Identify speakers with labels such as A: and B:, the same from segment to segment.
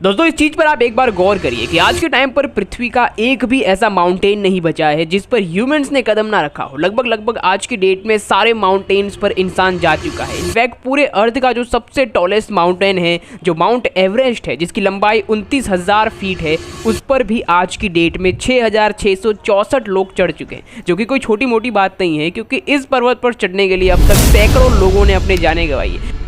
A: दोस्तों इस चीज पर आप एक बार गौर करिए कि आज के टाइम पर पृथ्वी का एक भी ऐसा माउंटेन नहीं बचा है जिस पर ह्यूमंस ने कदम ना रखा हो। लगभग आज की डेट में सारे माउंटेन्स पर इंसान जा चुका है। इनफैक्ट पूरे अर्थ का जो सबसे टॉलेस्ट माउंटेन है, जो माउंट एवरेस्ट है, जिसकी लंबाई 29,000 फीट है, उस पर भी आज की डेट में 6,664 लोग चढ़ चुके हैं, जो कि कोई छोटी मोटी बात नहीं है, क्योंकि इस पर्वत पर चढ़ने के लिए अब तक सैकड़ों लोगों ने अपने जाने गंवाई है।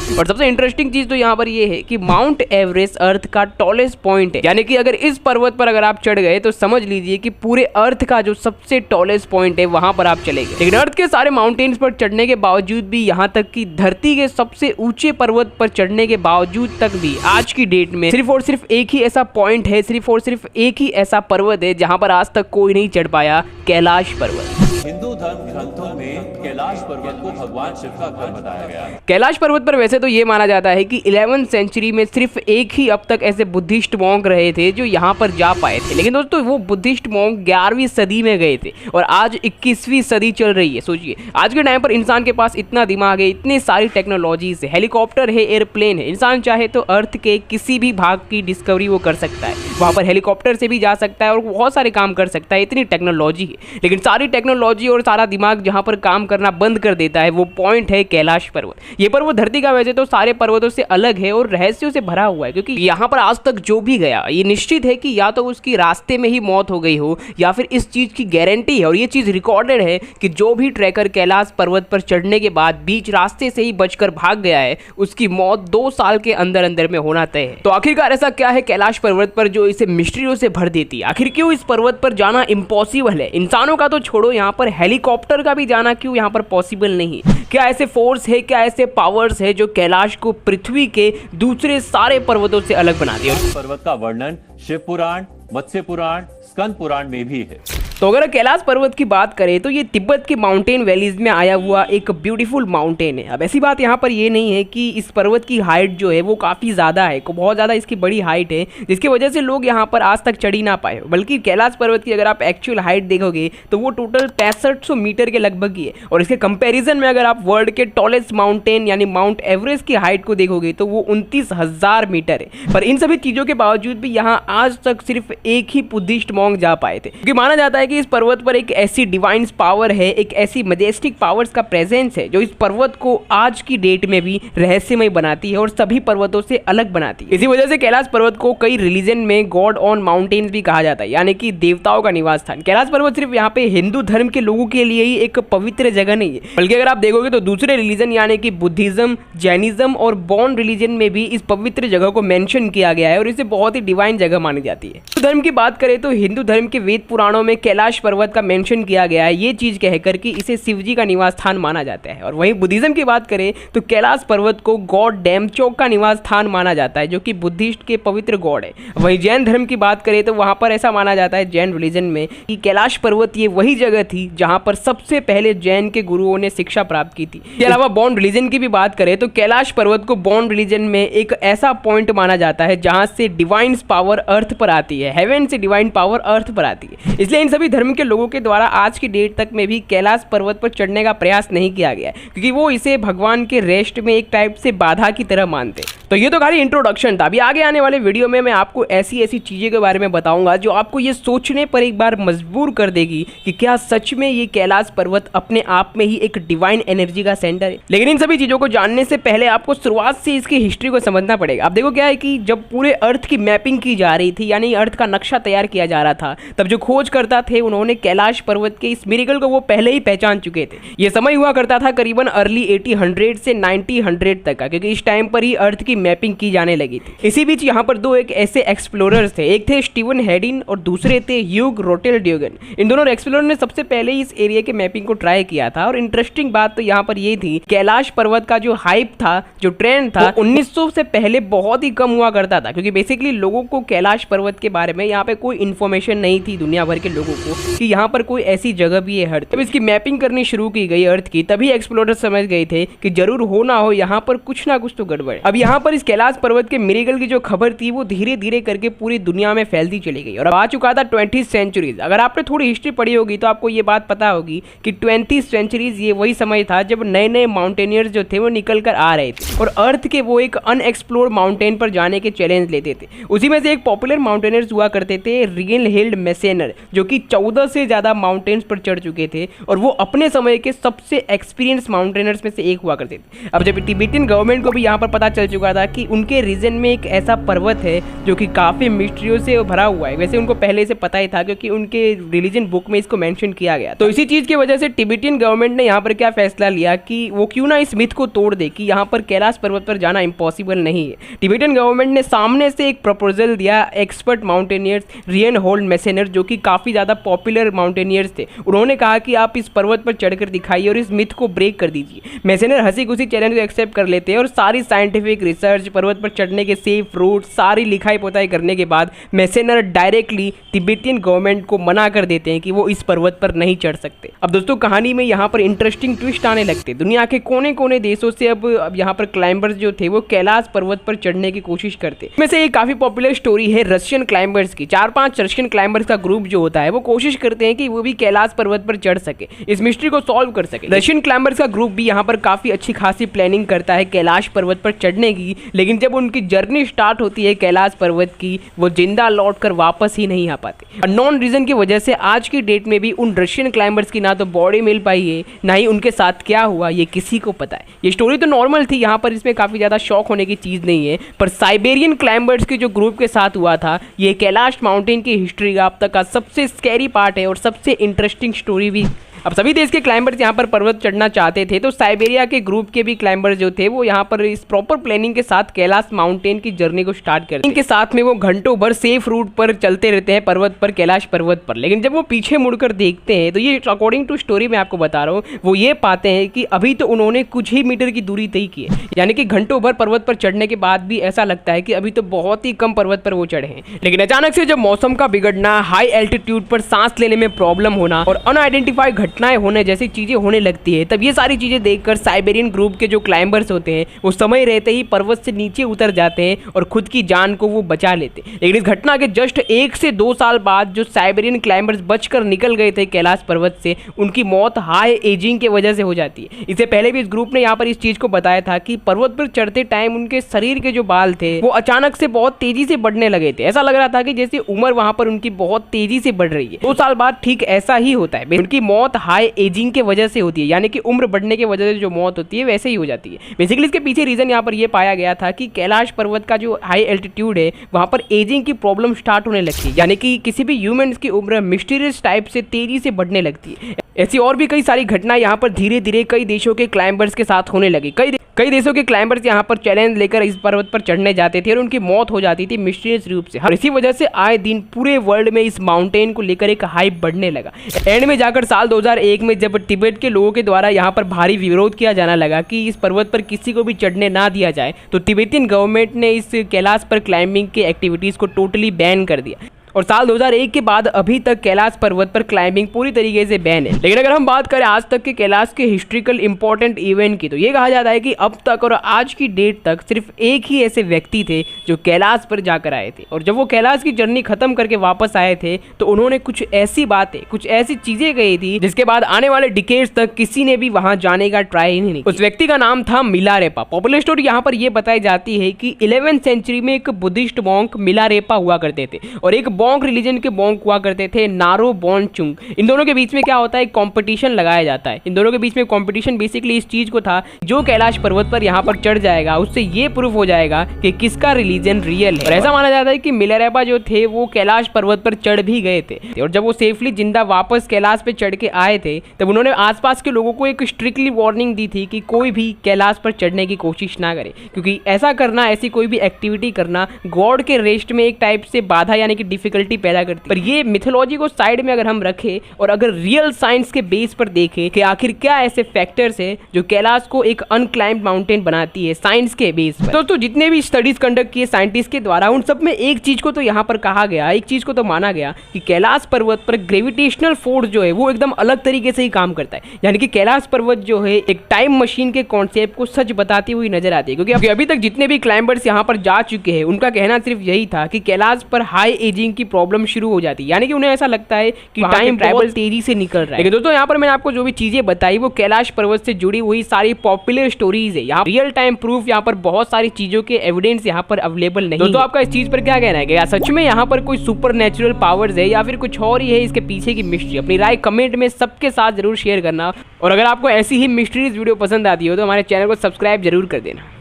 A: और सबसे इंटरेस्टिंग चीज तो यहाँ पर ये है कि माउंट एवरेस्ट अर्थ का टॉलेस्ट पॉइंट है, यानी कि अगर इस पर्वत पर अगर आप चढ़ गए तो समझ लीजिए कि पूरे अर्थ का जो सबसे टॉलेस्ट पॉइंट है वहां पर आप चले गए। लेकिन अर्थ के सारे माउंटेन्स पर चढ़ने के बावजूद भी, यहाँ तक कि धरती के सबसे ऊंचे पर्वत पर चढ़ने के बावजूद तक भी आज की डेट में सिर्फ और सिर्फ एक ही ऐसा पॉइंट है, सिर्फ और सिर्फ एक ही ऐसा पर्वत है जहां पर आज तक कोई नहीं चढ़ पाया, कैलाश पर्वत।
B: हिंदू धर्म ग्रंथों में कैलाश पर्वत को भगवान शिव का घर बताया गया है।
A: कैलाश पर्वत पर वैसे तो ये माना जाता है कि 11वीं सेंचुरी में सिर्फ एक ही अब तक ऐसे बुद्धिस्ट मॉन्क रहे थे जो यहाँ पर जा पाए थे। लेकिन दोस्तों वो बुद्धिस्ट मॉन्क 11वीं सदी में गए थे और आज 21वीं सदी चल रही है। सोचिए आज के टाइम पर इंसान के पास इतना दिमाग है, इतनी सारी टेक्नोलॉजीज है, हेलीकॉप्टर है, एयरप्लेन है। इंसान चाहे तो अर्थ के किसी भी भाग की डिस्कवरी वो कर सकता है, वहाँ पर हेलीकॉप्टर से भी जा सकता है और बहुत सारे काम कर सकता है। इतनी टेक्नोलॉजी है, लेकिन सारी टेक्नोलॉजी और सारा दिमाग जहां पर काम करना बंद कर देता है वो पॉइंट है कैलाश पर्वत। ये पर्वत धरती का वैसे तो सारे पर्वतों से अलग है और रहस्यों से भरा हुआ है, क्योंकि यहां पर आज तक जो भी गया ये निश्चित है कि या तो उसकी रास्ते में ही मौत हो गई हो, या फिर इस चीज की गारंटी है और ये चीज रिकॉर्डेड है कि जो भी ट्रैकर कैलाश पर्वत पर चढ़ने के बाद बीच रास्ते से ही बचकर भाग गया है, उसकी मौत 2 साल के अंदर अंदर में होना तय है। तो आखिरकार ऐसा क्या है कैलाश पर्वत पर जो इसे मिस्ट्रियों से भर देती है? आखिर क्यों इस पर्वत पर जाना इम्पॉसिबल है? इंसानों का तो छोड़ो, यहाँ पर हेलीकॉप्टर का भी जाना क्यों यहाँ पर पॉसिबल नहीं? क्या ऐसे फोर्स है, क्या ऐसे पावर्स है जो कैलाश को पृथ्वी के दूसरे सारे पर्वतों से अलग बनाती है?
B: पर्वत का वर्णन शिव पुराण, मत्स्य पुराण, स्कंद पुराण में भी है।
A: तो अगर कैलाश पर्वत की बात करें तो ये तिब्बत के माउंटेन वैलीज में आया हुआ एक ब्यूटीफुल माउंटेन है। अब ऐसी बात यहाँ पर ये नहीं है कि इस पर्वत की हाइट जो है वो काफ़ी ज़्यादा है, बहुत ज़्यादा इसकी बड़ी हाइट है, जिसकी वजह से लोग यहाँ पर आज तक चढ़ ही ना पाए। बल्कि कैलाश पर्वत की अगर आप एक्चुअल हाइट देखोगे तो वो टोटल 6500 मीटर के लगभग ही है। और इसके कंपेरिजन में अगर आप वर्ल्ड के टॉलेस्ट माउंटेन यानी माउंट एवरेस्ट की हाइट को देखोगे तो वो 29,000 मीटर है। पर इन सभी चीज़ों के बावजूद भी यहाँ आज तक सिर्फ एक ही बुद्धिस्ट मॉन्क जा पाए थे, क्योंकि माना जाता है कि इस पर्वत पर एक ऐसी डिवाइन पावर है, एक ऐसी मैजेस्टिक पावर्स का प्रेजेंस है जो इस पर्वत को आज की डेट में भी रहस्यमय बनाती है और सभी पर्वतों से अलग बनाती है। इसी वजह से कैलाश पर्वत को कई रिलीजन में गॉड ऑन माउंटेन्स भी कहा जाता है, यानी कि देवताओं का निवास स्थान। कैलाश पर्वत सिर्फ यहाँ पे हिंदू धर्म के लोगों के लिए ही एक पवित्र जगह नहीं है, बल्कि अगर आप देखोगे तो दूसरे रिलीजन यानी कि बुद्धिज्म, जैनिज्म और बॉन रिलीजन में भी इस पवित्र जगह को मेंशन किया गया है और इसे बहुत ही डिवाइन जगह मानी जाती है। हिंदू धर्म की बात करें तो हिंदू धर्म के वेद पुराणों में कैलाश पर्वत का मेंशन किया गया है, ये चीज कहकर कि इसे शिवजी का निवास स्थान माना जाता है। और वहीं बुद्धिज्म की बात करें तो कैलाश पर्वत को गॉड डेमचोक का निवास स्थान माना जाता है, जो कि बुद्धिस्ट के पवित्र गॉड है। वहीं जैन धर्म की बात करें तो वहां पर ऐसा माना जाता है जैन रिलीजन में कि कैलाश पर्वत ये वही जगह थी जहां पर सबसे पहले जैन के गुरुओं ने शिक्षा प्राप्त की थी। इसके अलावा बॉन रिलीजन की भी बात करें तो कैलाश पर्वत को बॉन रिलीजन में एक ऐसा पॉइंट माना जाता है जहां से डिवाइन पावर अर्थ पर आती है, हेवन से डिवाइन पावर अर्थ पर आती है। इसलिए इन सभी धर्म के लोगों के द्वारा आज की डेट तक में भी कैलाश पर्वत पर चढ़ने का प्रयास नहीं किया गया, क्योंकि वो इसे भगवान के रेस्ट में एक टाइप से बाधा की तरह मानते। तो ये तो खाली इंट्रोडक्शन था। अभी आगे आने वाले वीडियो में मैं आपको ऐसी ऐसी चीज़ें के बारे में बताऊंगा जो आपको ये सोचने पर एक बार मजबूर कर देगी कि क्या सच में ये कैलाश पर्वत अपने आप में ही एक डिवाइन एनर्जी का सेंटर है। लेकिन इन सभी चीज़ों को जानने से पहले आपको शुरुआत से इसकी हिस्ट्री को समझना पड़ेगा। आप देखो क्या है कि जब पूरे अर्थ की मैपिंग की जा रही थी, यानी अर्थ का नक्शा तैयार किया जा रहा था, तब जो खोजकर्ता थे उन्होंने कैलाश पर्वत के इस मिरेकल को वो पहले ही पहचान चुके थे। ये समय हुआ करता था करीबन अर्ली 1800 से 1900 तक का, क्योंकि इस टाइम पर ही अर्थ की मैपिंग की जाने लगी थी। इसी बीच यहाँ पर दो एक ऐसे एक्सप्लोरर्स थे, एक थे स्टीवन हेडिन और दूसरे थे ह्यूग रोटेलड्यूगन। इन दोनों एक्सप्लोरर ने सबसे पहले इस एरिया के मैपिंग को ट्राई किया था। और इंटरेस्टिंग बात तो यहाँ पर ये थी, कैलाश पर्वत का जो हाइप था, जो ट्रेंड था, 1900 से पहले बहुत ही कम हुआ करता था, क्योंकि बेसिकली लोगों को कैलाश पर्वत के बारे में यहाँ पे कोई इन्फॉर्मेशन नहीं थी दुनिया भर के लोगों को। को कि यहाँ पर कोई ऐसी जगह भी है अर्थ। जब इसकी मैपिंग करनी शुरू की गई अर्थ की, तभी एक्सप्लोरर समझ गए थे कि जरूर हो ना हो यहाँ पर कुछ ना कुछ तो गड़बड़ है। अब यहाँ पर इस कैलाश पर्वत के मिरेकल की जो खबर थी वो धीरे धीरे करके पूरी दुनिया में फैलती चली गई और अब आ चुका था 20th सेंचुरीज। अगर आपने थोड़ी हिस्ट्री पढ़ी होगी तो आपको ये बात पता होगी कि 20th सेंचुरीज ये वही समय था जब नए नए माउंटेनियर्स जो थे वो निकल कर आ रहे थे और अर्थ के वो एक अनएक्सप्लोर्ड माउंटेन पर जाने के चैलेंज लेते थे। उसी में से एक पॉपुलर माउंटेनियर्स हुआ करते थे रिगन हिल्ड मैसेनर, जो कि 14 से ज़्यादा माउंटेन्स पर चढ़ चुके थे और वो अपने समय के सबसे एक्सपीरियंस माउंटेनर्स में से एक हुआ करते थे। अब जब तिब्बतियन गवर्नमेंट को भी यहाँ पर पता चल चुका था कि उनके रीजन में एक ऐसा पर्वत है जो कि काफ़ी मिस्ट्रियों से भरा हुआ है, वैसे उनको पहले से पता ही था क्योंकि उनके रिलीजन बुक में इसको मेंशन किया गया। तो इसी चीज़ की वजह से तिब्बतियन गवर्नमेंट ने यहाँ पर क्या फैसला लिया कि वो क्यों ना इस मिथ को तोड़ दे कि यहाँ पर कैलाश पर्वत पर जाना इम्पॉसिबल नहीं है। तिब्बतियन गवर्नमेंट ने सामने से एक प्रपोजल दिया एक्सपर्ट माउंटेनियर्स रियन होल्ड मैसेनर, जो कि काफ़ी ज़्यादा पॉपुलर माउंटेनियर्स थे। उन्होंने कहा कि आप इस पर्वत पर चढ़कर दिखाइए और इस मिथ को ब्रेक कर दीजिए। मैसेनर हंसी खुशी चैलेंज को एक्सेप्ट कर लेते हैं और सारी साइंटिफिक रिसर्च, पर्वत पर चढ़ने के सेफ रूट, सारी लिखाई पोताई करने के बाद मैसेनर डायरेक्टली तिब्बतियन गवर्नमेंट को मना कर देते हैं कि वो इस पर्वत पर नहीं चढ़ सकते। अब दोस्तों कहानी में यहाँ पर इंटरेस्टिंग ट्विस्ट आने लगते। दुनिया के कोने कोने देशों से अब यहाँ पर क्लाइंबर्स जो थे वो कैलाश पर्वत पर चढ़ने की कोशिश करते। इसमें से एक काफी पॉपुलर स्टोरी है रशियन क्लाइंबर्स की। 4-5 रशियन क्लाइंबर्स का ग्रुप जो होता है वो कोशिश करते हैं कि वो भी कैलाश पर्वत पर चढ़ सके, इस मिस्ट्री को सॉल्व कर सके। रशियन क्लाइंबर्स का ग्रुप भी यहाँ पर काफी अच्छी खासी प्लानिंग करता है कैलाश पर्वत पर चढ़ने की, लेकिन जब उनकी जर्नी स्टार्ट होती है कैलाश पर्वत की, वो जिंदा लौट कर वापस ही नहीं आ पाते। अननोन रीजन की वजह से आज की डेट में भी उन रशियन क्लाइंबर्स की ना तो बॉडी मिल पाई है, ना ही उनके साथ क्या हुआ ये किसी को पता है। ये स्टोरी तो नॉर्मल थी, यहाँ पर इसमें काफ़ी ज़्यादा शॉक होने की चीज़ नहीं है, पर साइबेरियन क्लाइंबर्स के जो ग्रुप के साथ हुआ था, ये कैलाश माउंटेन की हिस्ट्री का अब तक का सबसे स्कैरी पार्ट है और सबसे इंटरेस्टिंग स्टोरी भी। अब सभी देश के क्लाइंबर्स यहाँ पर पर्वत चढ़ना चाहते थे, तो साइबेरिया के ग्रुप के भी क्लाइंबर्स जो थे वो यहाँ पर इस प्रॉपर प्लानिंग के साथ कैलाश माउंटेन की जर्नी को स्टार्ट करते हैं। इनके साथ में वो घंटों भर सेफ रूट पर चलते रहते हैं पर्वत पर, कैलाश पर्वत पर। लेकिन जब वो पीछे मुड़कर देखते हैं तो ये अकॉर्डिंग टू स्टोरी मैं आपको बता रहा हूँ, वो ये पाते हैं कि अभी तो उन्होंने कुछ ही मीटर की दूरी तय की है, यानी कि घंटों भर पर्वत पर चढ़ने के बाद भी ऐसा लगता है कि अभी तो बहुत ही कम पर्वत पर वो चढ़े हैं। लेकिन अचानक से जब मौसम का बिगड़ना, हाई एल्टीट्यूड पर सांस लेने में प्रॉब्लम होना और अनआइडेंटिफाइड घटनाएं होने जैसी चीजें होने लगती है, तब ये सारी चीजें देखकर साइबेरियन ग्रुप के जो क्लाइंबर्स होते हैं वो समय रहते ही पर्वत से नीचे उतर जाते हैं और खुद की जान को वो बचा लेते हैं। लेकिन इस घटना के जस्ट 1 से 2 साल बाद जो साइबेरियन क्लाइंबर्स बचकर निकल गए थे कैलाश पर्वत से, उनकी मौत हाई एजिंग की वजह से हो जाती है। इससे पहले भी इस ग्रुप ने यहाँ पर इस चीज को बताया था कि पर्वत पर चढ़ते टाइम उनके शरीर के जो बाल थे वो अचानक से बहुत तेजी से बढ़ने लगे थे। ऐसा लग रहा था कि जैसे उम्र वहां पर उनकी बहुत तेजी से बढ़ रही है। 2 साल बाद ठीक ऐसा ही होता है, उनकी मौत हाई एजिंग के वजह से होती है, यानी कि उम्र बढ़ने की वजह से जो मौत होती है वैसे ही हो जाती है। बेसिकली इसके पीछे रीजन यहाँ पर ये पाया गया था कि कैलाश पर्वत का जो हाई एल्टीट्यूड है वहां पर एजिंग की प्रॉब्लम स्टार्ट होने लगती है, यानी कि किसी भी ह्यूमंस की उम्र मिस्टीरियस टाइप से तेजी से बढ़ने लगती है। ऐसी और भी कई सारी घटनाएं यहाँ पर धीरे धीरे कई देशों के क्लाइंबर्स के साथ होने लगी। कई देशों के क्लाइंबर्स यहाँ पर चैलेंज लेकर इस पर्वत पर चढ़ने जाते थे और उनकी मौत हो जाती थी मिस्टीरियस रूप से। और इसी वजह से आए दिन पूरे वर्ल्ड में इस माउंटेन को लेकर एक हाइप बढ़ने लगा। एंड में जाकर साल 2001 में जब तिब्बत के लोगों के द्वारा यहाँ पर भारी विरोध किया जाना लगा कि इस पर्वत पर किसी को भी चढ़ने ना दिया जाए, तो तिब्बतियन गवर्नमेंट ने इस कैलाश पर क्लाइंबिंग के एक्टिविटीज़ को टोटली बैन कर दिया। और साल 2001 के बाद अभी तक कैलाश पर्वत पर क्लाइंबिंग पूरी तरीके से बैन है। लेकिन अगर हम बात करें आज तक के कैलाश के हिस्ट्रिकल इंपॉर्टेंट इवेंट की, तो ये कहा जाता है कि अब तक और आज की डेट तक सिर्फ एक ही ऐसे व्यक्ति थे जो कैलाश पर जाकर आए थे, और जब वो कैलाश की जर्नी खत्म करके वापस आए थे तो उन्होंने कुछ ऐसी बातें, कुछ ऐसी चीजें कही थी जिसके बाद आने वाले डिकेड्स तक किसी ने भी वहां जाने का ट्राई ही नहीं। उस व्यक्ति का नाम था मिलारेपा। पॉपुलर स्टोरी यहाँ पर यह बताई जाती है कि 11th सेंचुरी में एक बुद्धिस्ट मॉन्क मिलारेपा हुआ करते थे और एक बोंग रिलीजन के बोंग हुआ करते थे नारो बोनचुंग। इन दोनों के बीच में क्या होता है, कंपटीशन लगाया जाता है। इन दोनों के बीच में कंपटीशन बेसिकली इस चीज को था, जो कैलाश पर्वत पर यहाँ पर चढ़ जाएगा उससे ये प्रूफ हो जाएगा कि किसका रिलीजन रियल है। और ऐसा माना जाता है कि मिलारेपा जो थे वो कैलाश पर्वत पर चढ़ भी गए थे, और जब वो सेफली जिंदा वापस कैलाश पे चढ़ के आए थे तब उन्होंने आसपास के लोगों को एक स्ट्रिक्टली वार्निंग दी थी कि कोई भी कैलाश पर चढ़ने की कोशिश ना करे, क्योंकि ऐसा करना, ऐसी कोई भी एक्टिविटी करना गॉड के रेस्ट में एक टाइप से बाधा यानी कि डिफिकल्ट डिफिकल्टी पैदा करती है। पर ये मिथोलॉजी को साइड में अगर हम रखें और अगर रियल साइंस के बेस पर देखें कि आखिर क्या ऐसे फैक्टर्स है जो कैलाश को एक अनक्लाइम्ड माउंटेन बनाती है साइंस के बेस पर। दोस्तों जितने भी स्टडीज कंडक्ट किए साइंटिस्ट के द्वारा उन सब में एक चीज को तो यहाँ पर कहा गया, एक चीज को तो माना गया कि कैलाश पर्वत पर ग्रेविटेशनल फोर्स जो है वो एकदम अलग तरीके से ही काम करता है। यानी कि कैलाश पर्वत जो है एक टाइम मशीन के कॉन्सेप्ट को सच बताती हुई नजर आती है, क्योंकि अभी तक जितने भी क्लाइंबर्स यहाँ पर जा चुके हैं उनका कहना सिर्फ यही था कि कैलाश पर हाई एजिंग की प्रॉब्लम शुरू हो जाती है, यानी कि उन्हें ऐसा लगता है कि टाइम ट्रैवल तेजी से निकल रहा है। लेकिन दोस्तों यहाँ पर मैंने आपको जो भी चीजें बताई वो कैलाश पर्वत से जुड़ी हुई सारी पॉपुलर स्टोरीज है। यहाँ रियल टाइम प्रूफ, यहाँ पर बहुत सारी चीजों के एविडेंस यहाँ पर अवेलेबल नहीं। दोस्तों आपका इस चीज पर क्या कहना है कि सच में यहाँ पर कोई सुपर नेचुरल पावर्स है या फिर कुछ और ही है इसके पीछे की मिस्ट्री? अपनी राय कमेंट में सबके साथ जरूर शेयर करना, और अगर आपको ऐसी ही मिस्ट्रीज वीडियो पसंद आती हो तो हमारे चैनल को सब्सक्राइब जरूर कर देना।